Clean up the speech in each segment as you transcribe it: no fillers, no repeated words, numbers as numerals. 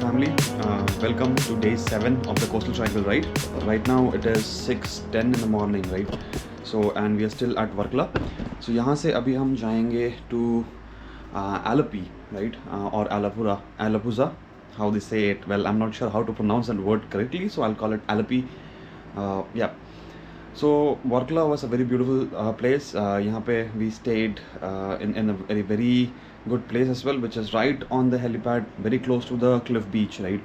family. Welcome to day 7 of the Coastal Triangle ride. Right now it is 6:10 in the morning, right? So and we are still at Varkla. So यहाँ से अभी हम जाएंगे to Alleppey, right? Or Alappuzha, how they say it. Well, I'm not sure how to pronounce that word correctly, so I'll call it Alleppey. Yeah. So Varkla was a very beautiful place. यहाँ पे we stayed in a very good place as well, which is right on the helipad, very close to the cliff beach, right?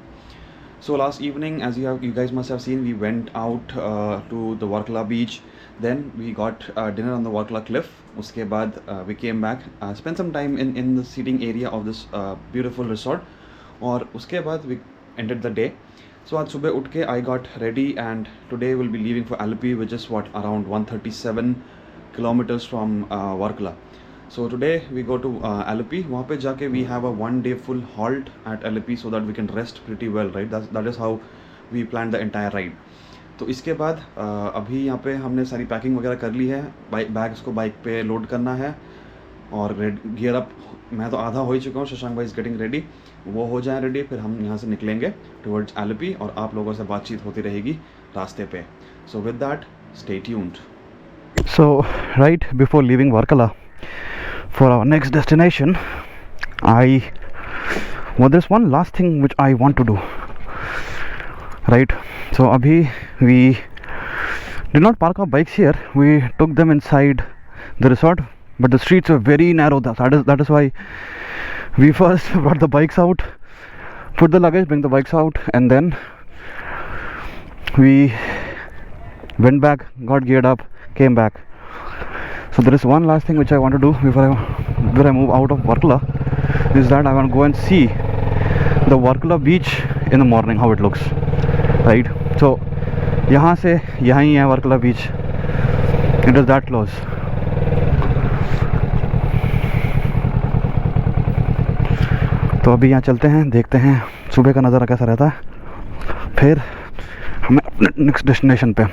So last evening, as you guys must have seen, we went out to the Varkla beach. Then we got dinner on the Varkla cliff. Uske baad we came back, spent some time in the seating area of this beautiful resort. और उसके बाद we ended the day. So आज सुबह उठ के I got ready and today we'll be leaving for Alleppey, which is around 137 kilometers from Varkla. So today we go to Alleppey. वहाँ पे जाके we have a 1 day full halt at Alleppey so that we can rest pretty well, right? That is how we planned the entire ride. तो इसके बाद अभी यहाँ पे हमने सारी पैकिंग वगैरह कर ली है. बैग्स को बाइक पे लोड करना है और गियर अप मैं तो आधा हो ही चुका हूँ. शशांक भाई इज गेटिंग रेडी. वो हो जाए रेडी, फिर हम यहाँ से निकलेंगे टुवर्ड्स Alleppey और आप लोगों से बातचीत होती रहेगी रास्ते पे. So with that stay tuned. So right before leaving Varkala for our next destination, there's one last thing which I want to do, right? So abhi we did not park our bikes here. We took them inside the resort, but the streets were very narrow. That is why we first brought the bikes out, put the luggage, bring the bikes out, and then we went back, got geared up, came back. So there is one last thing which I want to do before I move out of Varkala, is that I want to go and see the Varkala beach in the morning, how it looks, right? So यहाँ से यहाँ ही है Varkala beach. It is that close. तो अभी यहाँ चलते हैं, देखते हैं सुबह का नज़ारा कैसा रहता है, फिर हमें अपने नेक्स्ट डेस्टिनेशन पे.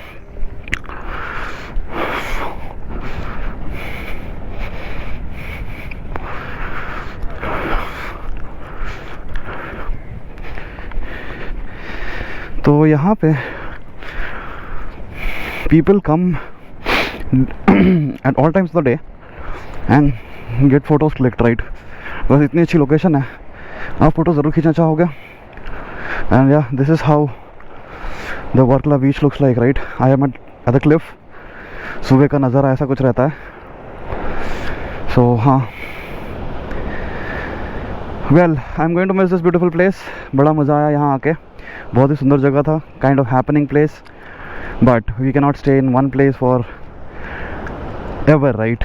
तो यहाँ पे people come at all times of the day and get photos clicked, right? बस इतनी अच्छी लोकेशन है, आप फोटो ज़रूर खींचना चाहोगे. And yeah, this is how the Varkala beach looks like, right? I am at the cliff. सुबह का नज़ारा ऐसा कुछ रहता है. So हाँ, well, I'm going to miss this beautiful place. बड़ा मज़ा आया यहाँ आके, बहुत ही सुंदर जगह था, kind of happening place. But we cannot stay in one place for ever, right?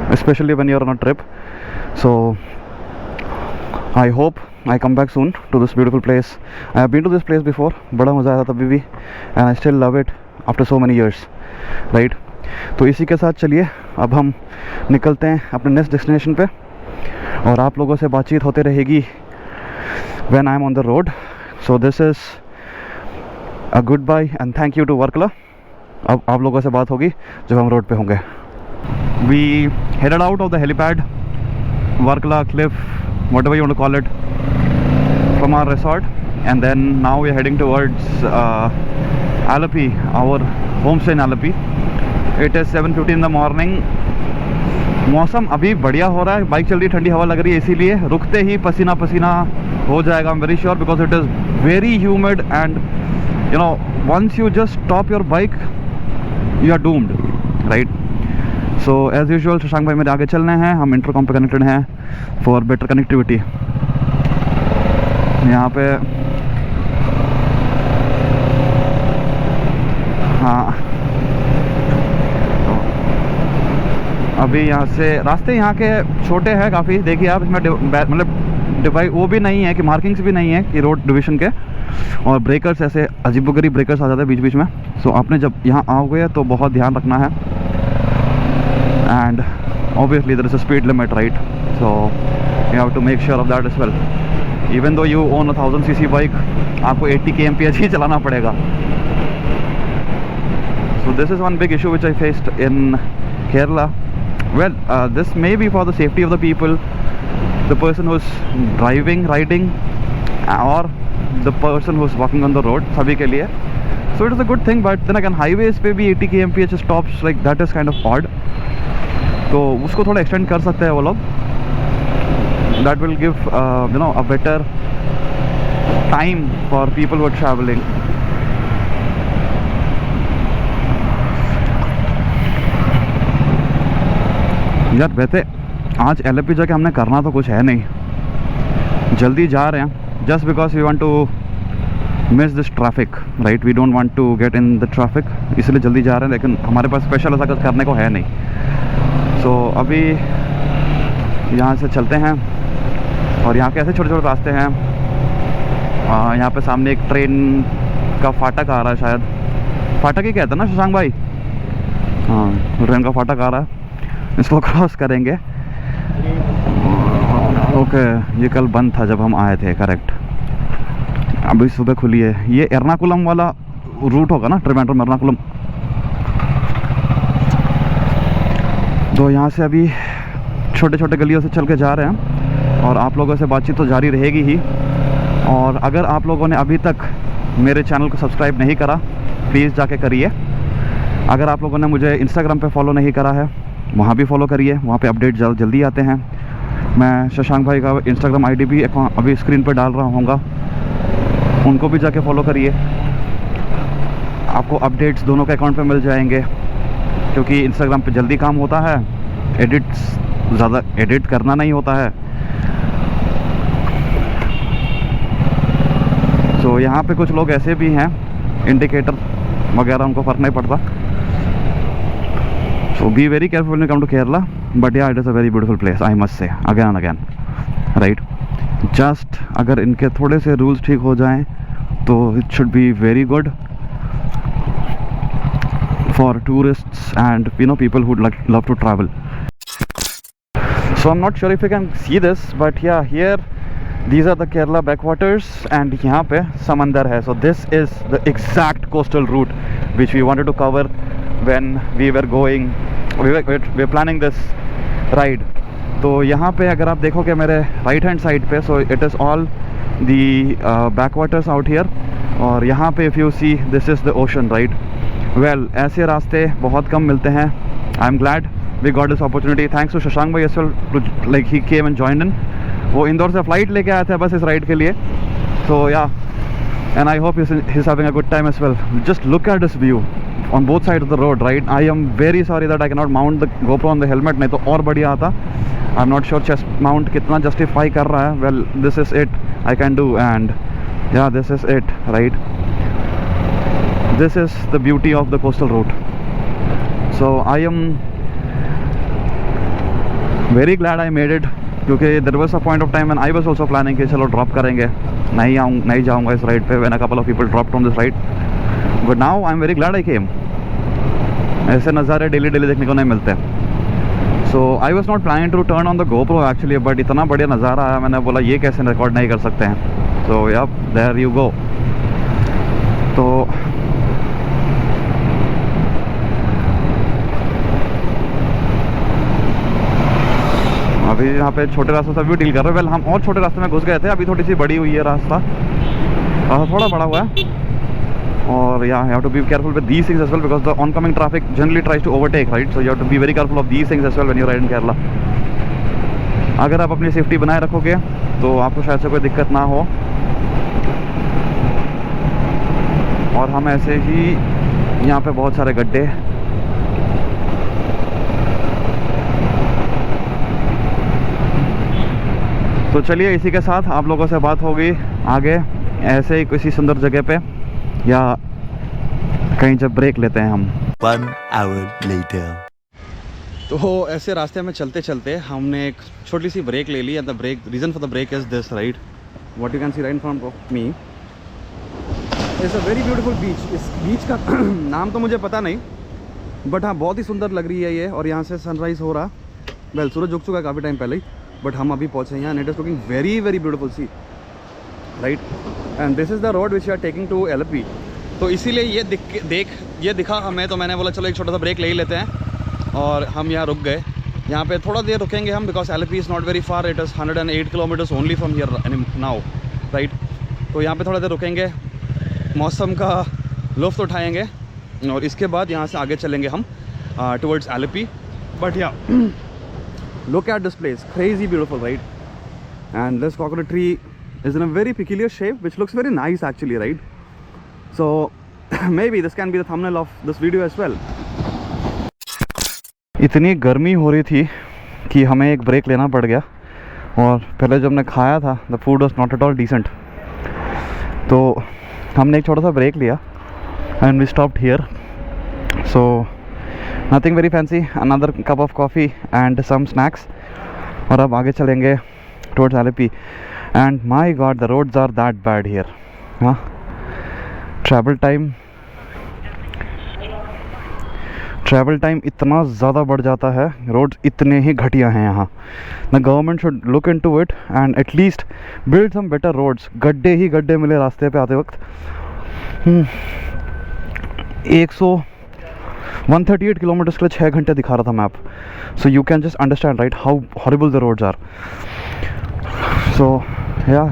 Especially when you're on a trip. So I hope I come back soon to this beautiful place. I have been to this place before, बड़ा मज़ा आया था तभी भी, and I still love it after so many years, right? तो इसी के साथ चलिए अब हम निकलते हैं अपने नेक्स्ट डेस्टिनेशन पे और आप लोगों से बातचीत होते रहेगी when I am on the road. So this is a goodbye and thank you to Varkala. अब आप लोगों से बात होगी जब हम रोड पे होंगे. We headed out of the helipad, Varkala cliff, whatever you want to call it, from our resort, and then now we are heading towards Alleppey, our homestay in Alleppey. It is 7:50 in the morning. मौसम अभी बढ़िया हो रहा है, bike चल रही है, ठंडी हवा लग रही है, इसीलिए रुकते ही पसीना पसीना हो जाएगा. I'm very sure because it is very humid and you know once you just stop your bike you are doomed, right? So as usual Shashank भाई मेरे आगे चलने हैं, हम इंटरकॉम पे कनेक्टेड हैं for better connectivity. यहाँ पे हाँ, अभी यहाँ से रास्ते यहाँ के छोटे हैं काफ़ी. देखिए आप, इसमें मतलब डिवाइड वो भी नहीं है कि मार्किंग्स भी नहीं है कि रोड डिवीज़न के, और ब्रेकर्स ऐसे अजीबोगरीब ब्रेकर्स आ जाते हैं बीच बीच में. सो आपने जब यहाँ आओगे तो बहुत ध्यान रखना है. And obviously there is a speed limit, right? So you have to make sure of that as well. Even though you own 1000cc bike, आपको 80 kmph ही चलाना पड़ेगा. So this is one big issue which I faced in Kerala. Well, this may be for the safety of the people, the person who's driving, riding, और the person who is walking on the road, सभी के लिए. So it is a good thing. But then again highways पे भी 80 kmph stops, like that is kind of odd. तो उसको थोड़ा extend कर सकते हैं वो लोग. That will give you know a better time for people who are travelling. यार वैसे आज LFP जाके हमने करना तो कुछ है नहीं, जल्दी जा रहे हैं just because we want to miss this traffic, right. We don't want to get in the traffic, इसलिए जल्दी जा रहे हैं. लेकिन हमारे पास स्पेशल ऐसा कुछ करने को है नहीं. सो अभी यहाँ से चलते हैं और यहाँ के ऐसे छोटे छोटे रास्ते हैं. यहाँ पे सामने एक ट्रेन का फाटक आ रहा है, शायद फाटक ही कहते हैं ना शशांक भाई. हाँ, ट्रेन का फाटक आ रहा है, इसको क्रॉस करेंगे. ओके, ये कल बंद था जब हम आए थे, करेक्ट. अभी सुबह खुली है. ये एर्नाकुलम वाला रूट होगा ना, ट्रिवेंड्रम एर्नाकुलम. तो यहाँ से अभी छोटे छोटे गलियों से चल के जा रहे हैं और आप लोगों से बातचीत तो जारी रहेगी ही. और अगर आप लोगों ने अभी तक मेरे चैनल को सब्सक्राइब नहीं करा, प्लीज़ जाके करिए. अगर आप लोगों ने मुझे इंस्टाग्राम पे फॉलो नहीं करा है, वहाँ भी फॉलो करिए. वहाँ पे अपडेट जल्दी आते हैं. मैं शशांक भाई का इंस्टाग्राम आईडी भी अभी स्क्रीन पे डाल रहा हूँगा, उनको भी जाके फॉलो करिए. आपको अपडेट्स दोनों के अकाउंट पे मिल जाएंगे, क्योंकि इंस्टाग्राम पे जल्दी काम होता है, ज़्यादा एडिट करना नहीं होता है. तो यहाँ पे कुछ लोग ऐसे भी हैं, इंडिकेटर वगैरह उनको फ़र्क नहीं पड़ता. So be very careful when you come to Kerala, but yeah, it is a very beautiful place, I must say, again and again, right? Just अगर इनके थोड़े से रूल्स ठीक हो जाएं तो it should be very good for tourists and you know people who love to travel. So I'm not sure if you can see this, but yeah, here these are the Kerala backwaters and यहाँ पे समंदर है. So this is the exact coastal route which we wanted to cover when we were planning this ride. तो यहाँ पे अगर आप देखोगे मेरे राइट हैंड साइड पे, so it is all the backwaters out here. और यहाँ पे if you see this is the ocean, right. Well, ऐसे रास्ते बहुत कम मिलते हैं. I am glad we got this opportunity. Thanks to Shashank भाई as well, like he came and joined in. वो इंदौर से फ़्लाइट लेके आया था बस इस राइड के लिए. सो या, and I hope he's having a good time as well. Just look at this view on both sides of the road, right? I am very sorry that I cannot mount the GoPro on the helmet, नहीं तो और बढ़िया आता. I'm not sure chest mount कितना justify कर रहा है. Well, this is it I can do, and yeah, this is it, right? This is the beauty of the coastal route. So I am very glad I made it, क्योंकि there was a point of time when I was also planning कि चलो drop करेंगे, नहीं जाऊँगा इस ride पे. when a couple of people dropped on this ride, but now I'm very glad I came. ऐसे नज़ारे डेली देखने को नहीं मिलते. So I was not planning to turn on the GoPro actually, but इतना बढ़िया नज़ारा आया, मैंने बोला ये कैसे रिकॉर्ड नहीं कर सकते हैं. So yeah, there you go. तो अभी यहाँ पे छोटे रास्तों से भी डील कर रहे हैं. वेल, हम और छोटे रास्ते में घुस गए थे, अभी थोड़ी सी बड़ी हुई है रास्ता, थोड़ा बड़ा हुआ है. और yeah have to be careful with these things as well, because the oncoming traffic generally tries to overtake, right. So you have to be very careful of these things as well when you ride in Kerala. अगर आप अपनी safety बनाए रखोगे तो आपको शायद से कोई दिक्कत ना हो. और हम ऐसे ही यहाँ पे बहुत सारे गड्ढे, तो चलिए इसी के साथ आप लोगों से बात होगी आगे ऐसे ही किसी सुंदर जगह पे, या कहीं जब ब्रेक लेते हैं हम. 1 hour later. तो ऐसे रास्ते में चलते चलते हमने एक छोटी सी ब्रेक ले ली. And the break, reason for the break is this, right. What you can see right in front of me is a very beautiful beach. इस बीच का नाम तो मुझे पता नहीं, बट हाँ बहुत ही सुंदर लग रही है ये. और यहाँ से सनराइज़ हो रहा, वेल सूरज उग चुका है काफ़ी टाइम पहले ही, बट हम अभी पहुँचे यहाँ. It is looking very very beautiful sea, right. And this is the road which you are taking to LFP. तो इसीलिए ये दिखा हमें, तो मैंने बोला चलो एक छोटा सा ब्रेक ले ही लेते हैं. और हम यहाँ रुक गए. यहाँ पे थोड़ा देर रुकेंगे हम, because LFP is not very far. It is 108 kilometres only from here now, right. तो यहाँ पे थोड़ा देर रुकेंगे, मौसम का लुत्फ़ उठाएंगे और इसके बाद यहाँ से आगे चलेंगे हम टुवर्ड्स एलेपी. बट या look at this place, crazy beautiful, right? And this coconut tree is in a very peculiar shape which looks very nice actually, right? So maybe this can be the thumbnail of this video as well. इतनी गर्मी हो रही थी कि हमें एक break लेना पड़ गया और पहले जब हमने खाया था the food was not at all decent, तो हमने एक छोटा सा ब्रेक लिया and we stopped here. So nothing very fancy, another cup of coffee and some snacks और अब आगे चलेंगे towards Alleppey. And my god the roads are that bad here. हाँ, ट्रैवल टाइम इतना ज़्यादा बढ़ जाता है, रोड्स इतने ही घटिया हैं यहाँ. The government should look into it and at least build some better roads. गड्ढे ही गड्ढे मिले रास्ते पे आते वक्त. 138 किलोमीटर्स के लिए 6 घंटे दिखा रहा था map. So you can just understand right how horrible the roads are. So yeah,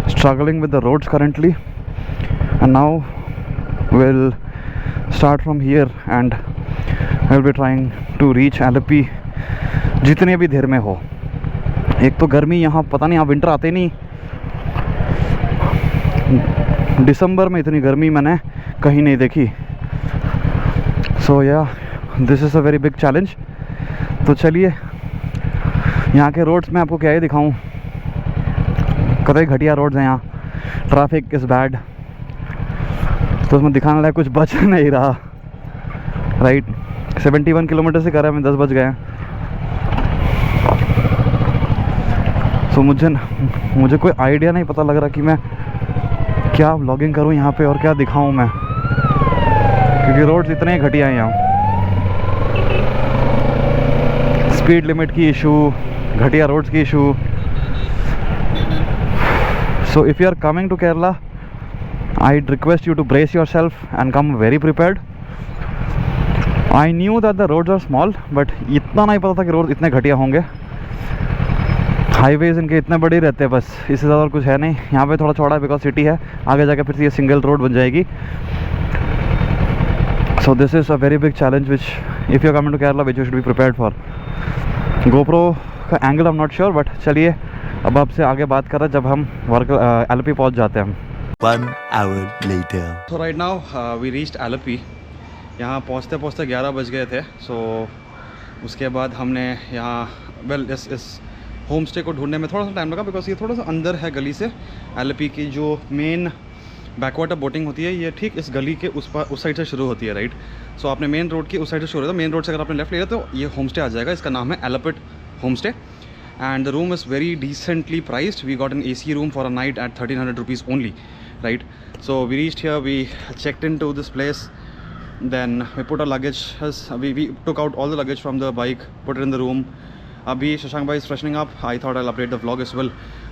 struggling with the roads currently and now will start from here and I'll be trying to reach Alleppey जितने भी देर में हो. एक तो गर्मी यहाँ पता नहीं, यहाँ विंटर आते नहीं. दिसंबर में इतनी गर्मी मैंने कहीं नहीं देखी. सो या, this is a very big challenge. तो चलिए, यहाँ के रोड्स मैं आपको क्या ही दिखाऊँ, कतई घटिया रोड्स हैं यहाँ. ट्रैफिक इज़ बैड, तो उसमें दिखाने लायक कुछ बच नहीं रहा. राइट, 71 किलोमीटर से कर रहा है, मैं 10 बज गए हैं. सो मुझे कोई आइडिया नहीं पता लग रहा कि मैं क्या व्लॉगिंग करूं यहाँ पे और क्या दिखाऊं मैं, क्योंकि रोड्स इतने घटिया हैं यहाँ. स्पीड लिमिट की इशू, घटिया रोड्स की issue. So if you are coming to Kerala, I'd request you to brace yourself and come very prepared. I knew that the roads are small, but इतना नहीं पता था कि रोड इतने घटिया होंगे. हाईवेज इनके इतने बड़े रहते हैं, बस इससे ज़्यादा और कुछ है नहीं. यहाँ पे थोड़ा चौड़ा है बिकॉज सिटी है, आगे जाके फिर ये सिंगल रोड बन जाएगी. So this is a very big challenge which if you are coming to Kerala which you should be prepared for. GoPro का angle I am not sure, but चलिए अब आपसे आगे बात कर रहे हैं जब हम एलेपी पहुँच जाते हैं. 1 hour later. So right now we reached Alleppey. यहाँ पहुँचते 11 बज गए थे. सो उसके बाद हमने यहाँ इस होम स्टे को ढूंढने में थोड़ा सा टाइम लगा बिकॉज ये थोड़ा सा अंदर है गली से. एलेपी की जो मेन बैकवाटर बोटिंग होती है ये ठीक इस गली के उस साइड से शुरू होती है. राइट, सो आपने मेन रोड की उस साइड से शुरू होता है. मेन रोड से अगर आपने लेफ्ट लिया तो ये होम स्टे आ जाएगा. इसका नाम है एलेपिट home stay and the room is very decently priced. We got an AC room for a night at 1300 rupees only. Right, so we reached here, we checked into this place, then we put our luggage, we took out all the luggage from the bike, put it in the room. Abhi Shashank bhai is freshening up. I thought I'll update the vlog as well.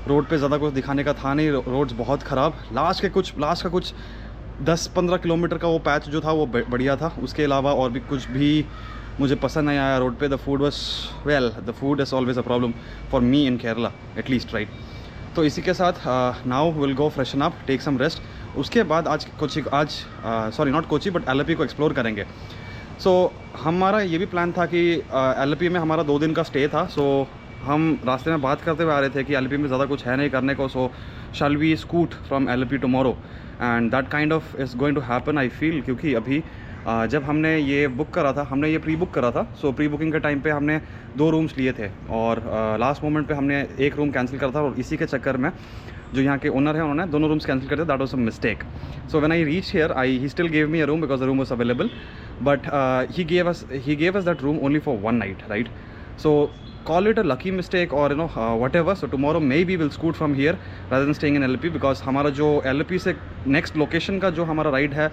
Road पे ज़्यादा कुछ दिखाने का था नहीं, roads बहुत ख़राब. Last का कुछ 10-15 किलोमीटर का वो पैच जो था वो बढ़िया था. उसके अलावा और भी कुछ भी मुझे पसंद नहीं आया रोड पे. The food was the food is always a problem for me in Kerala at least. Right, तो इसी के साथ now will go freshen up, take some rest. उसके बाद आज नॉट कोची बट एलेपी को एक्सप्लोर करेंगे. सो हमारा ये भी प्लान था कि एलेपी में हमारा 2 दिन का स्टे था. सो हम रास्ते में बात करते हुए आ रहे थे कि एलेपी में ज़्यादा कुछ है नहीं करने को. So shall we scoot from Alleppey tomorrow and that kind of is going to happen I feel. क्योंकि अभी जब हमने ये बुक करा था, हमने ये प्री बुक करा था. सो प्री बुकिंग के टाइम पे हमने 2 रूम्स लिए थे और लास्ट मोमेंट पे हमने 1 रूम कैंसिल करा था. और इसी के चक्कर में जो यहाँ के ओनर हैं उन्होंने 2 रूम्स कैंसिल कर दिया. That was a mistake. So when I reach here he still gave me a room because the room was available, but he gave us that room only for 1 night. Right, so call it a lucky mistake or whatever. So tomorrow maybe we'll scoot from here rather than staying in Alleppey because हमारा जो Alleppey से next location का जो हमारा ride है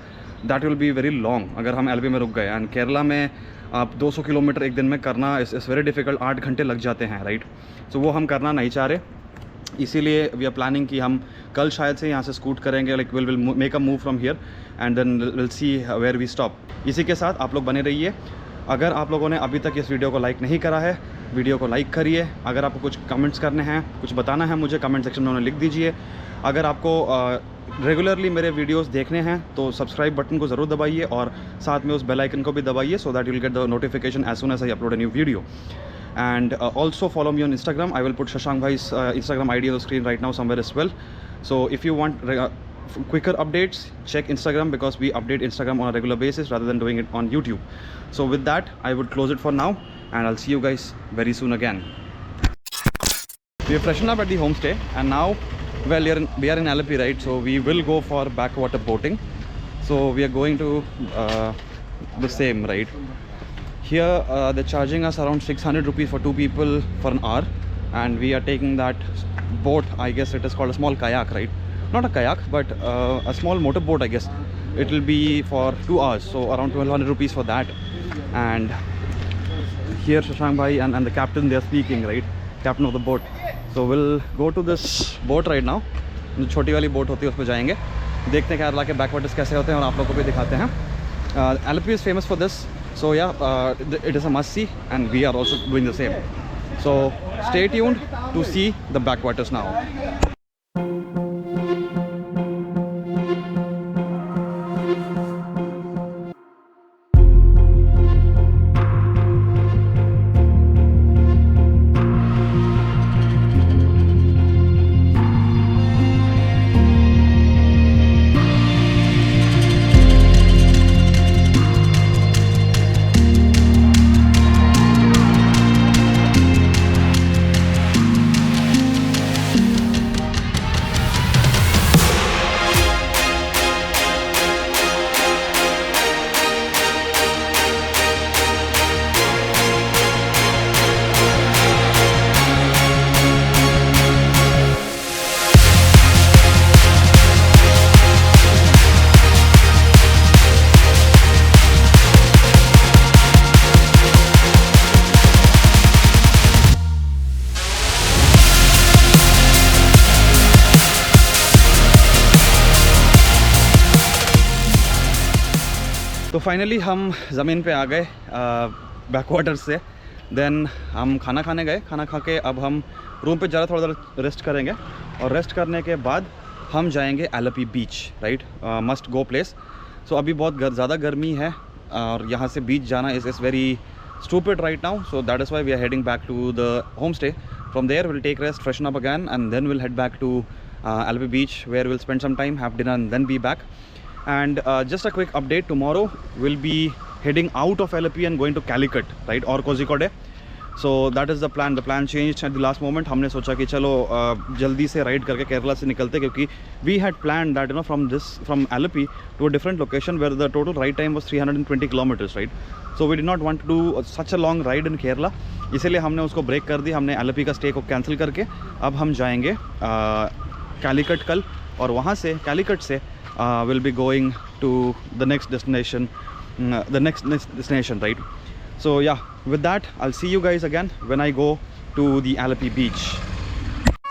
that will be very long अगर हम Alleppey में रुक गए. एंड केरला में आप 200 किलोमीटर एक दिन में करना इज़ वेरी डिफ़िकल्ट. 8 घंटे लग जाते हैं. राइट, सो वो हम करना नहीं चाह रहे. इसीलिए वी आर प्लानिंग कि हम कल शायद से यहाँ से स्कूट करेंगे. Like will make a move from here and then will see where we stop. इसी के साथ आप लोग बने रहिए. अगर आप लोगों ने अभी तक इस वीडियो को लाइक नहीं करा है वीडियो को लाइक करिए। अगर आपको कुछ कमेंट्स करने हैं, कुछ बताना है मुझे, कमेंट सेक्शन में उन्हें लिख दीजिए। अगर आपको रेगुलरली मेरे वीडियोस देखने हैं तो सब्सक्राइब बटन को ज़रूर दबाइए और साथ में उस बेल आइकन को भी दबाइए, so that you will get the notification as soon as I upload a new video. And also follow me on Instagram. I will put Shashank Bhai's Instagram ID on the screen right now somewhere as well. So if you want quicker updates, check Instagram, because we update Instagram on a regular basis rather than doing it on YouTube. So with that, I would close it for now, and I'll see you guys very soon again. We are freshened up at the homestay, and now, well, we are in Alleppey, right? So we will go for backwater boating. So we are going to the same, right? Here they're charging us around 600 rupees for 2 people for an hour, and we are taking that boat. I guess it is called a small kayak, right? Not a kayak, but a small motorboat, I guess. It will be for 2 hours, so around 1200 rupees for that. And here Shashank Bhai and the captain, they are speaking, right? Captain of the boat. So we'll go to this boat right now. जो छोटी वाली boat होती है उस पर जाएंगे, देखते हैं केरला के बैकवाटर्स कैसे होते हैं और आप लोगों को भी दिखाते हैं। Alleppey is famous for this. So yeah, it is a must see, and we are also doing the same. So stay tuned to see the backwaters now. तो फाइनली हम ज़मीन पे आ गए बैकवाटर से। देन हम खाना खाने गए, खाना खा के अब हम रूम पे ज़रा थोड़ा देर रेस्ट करेंगे, और रेस्ट करने के बाद हम जाएंगे Alleppey beach, right? Must go place. So अभी बहुत ज़्यादा गर्मी है और यहाँ से बीच जाना is very stupid right now, so that is why we are heading back to the homestay. From there we'll take rest, freshen up again, and then we'll head back to Alleppey Beach, where we'll spend some time, have dinner, and then be back. And just a quick update, tomorrow we'll be heading out of Alleppey and going to Calicut, right, or Kozhikode. So that is the plan. The plan changed at the last moment. हमने सोचा कि चलो जल्दी से ride करके केरला से निकलते, क्योंकि we had planned that, you know, from Alleppey to a different location where the total ride time was 320 kilometers, right? So we did not want to do such a long ride in Kerala, इसीलिए हमने उसको break कर दी। हमने Alleppey का stay को cancel करके अब हम जाएंगे कैलिकट कल, और वहाँ से कैलिकट से we'll be going to the next destination, right? So yeah, with that I'll see you guys again when I go to the Alleppey beach.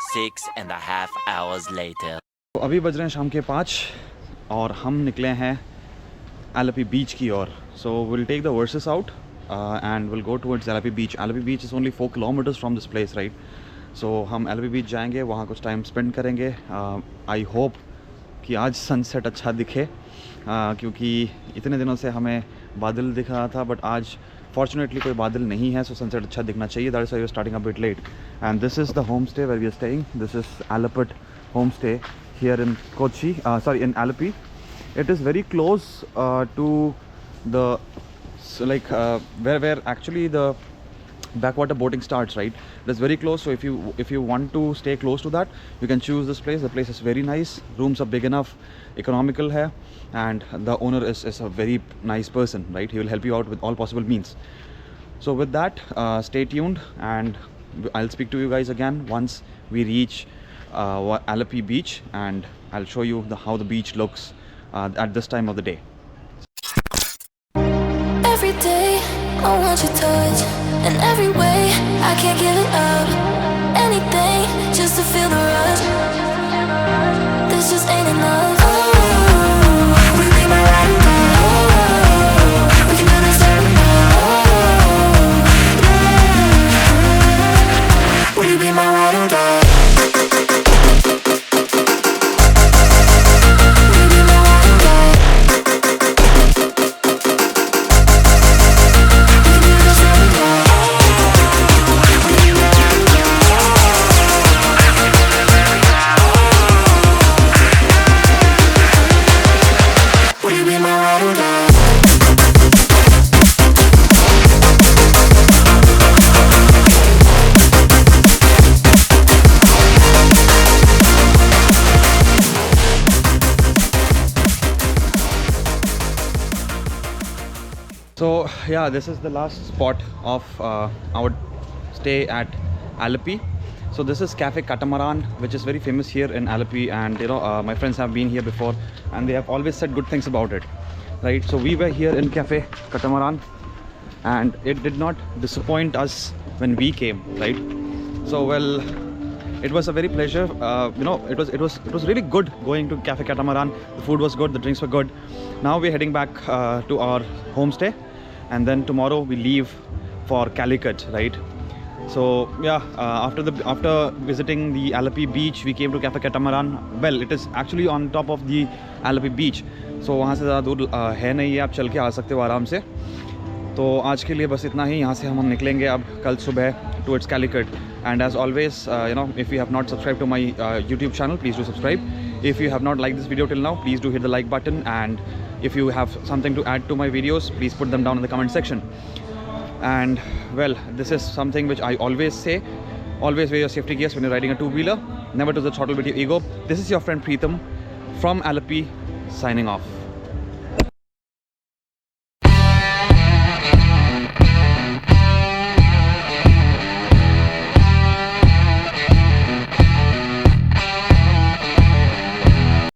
6.5 hours later. तो अभी बज रहे हैं शाम के 5 और हम निकले हैं Alleppey beach की ओर. So we'll take the Versys out and we'll go towards Alleppey beach. Alleppey beach is only 4 kilometers from this place, right? So हम Alleppey beach जाएंगे, वहाँ कुछ टाइम स्पेंड करेंगे. I hope कि आज सनसेट अच्छा दिखे, क्योंकि इतने दिनों से हमें बादल दिख रहा था, बट आज फॉर्चुनेटली कोई बादल नहीं है, सो सनसेट अच्छा दिखना चाहिए. That is why we are starting a bit late. And this is the home stay where we are staying. This is Alleppey home stay here in Kochi, in Alleppey. It is very close to the where actually the backwater boating starts, right? It is very close, so if you want to stay close to that, you can choose this place. The place is very nice, rooms are big enough, economical hai, and the owner is a very nice person, right? He will help you out with all possible means. So with that, stay tuned, and I'll speak to you guys again once we reach Alleppey beach, and I'll show you how the beach looks at this time of the day. Every day I want your touch, in every way I can't give it up. Anything just to feel the rush. This just ain't enough. Oh, we need my ride and die. Oh, we can do this every night. Oh, So yeah, this is the last spot of our stay at Alleppey. So this is Cafe Catamaran, which is very famous here in Alleppey, and you know my friends have been here before and they have always said good things about it, right? So we were here in Cafe Catamaran and it did not disappoint us when we came, right? So well, it was a very pleasure. You know, it was really good going to Cafe Catamaran. The food was good, the drinks were good. Now we're heading back to our homestay, and then tomorrow we leave for Calicut, right? So yeah, after visiting the Alleppey beach, we came to Cafe Catamaran. Well, it is actually on top of the Alleppey beach, so वहाँ से ज़्यादा दूर है नहीं है, आप चल के आ सकते हो आराम से. तो आज के लिए बस इतना ही. यहाँ से हम निकलेंगे अब कल सुबह towards Calicut. And as always, you know, if you have not subscribed to my YouTube channel, please do subscribe. If you have not liked this video till now, please do hit the like button, and if you have something to add to my videos, please put them down in the comment section. And well, this is something which I always say: always wear your safety gears when you're riding a two-wheeler. Never to the throttle with your ego. This is your friend Preetham from Alleppey, signing off.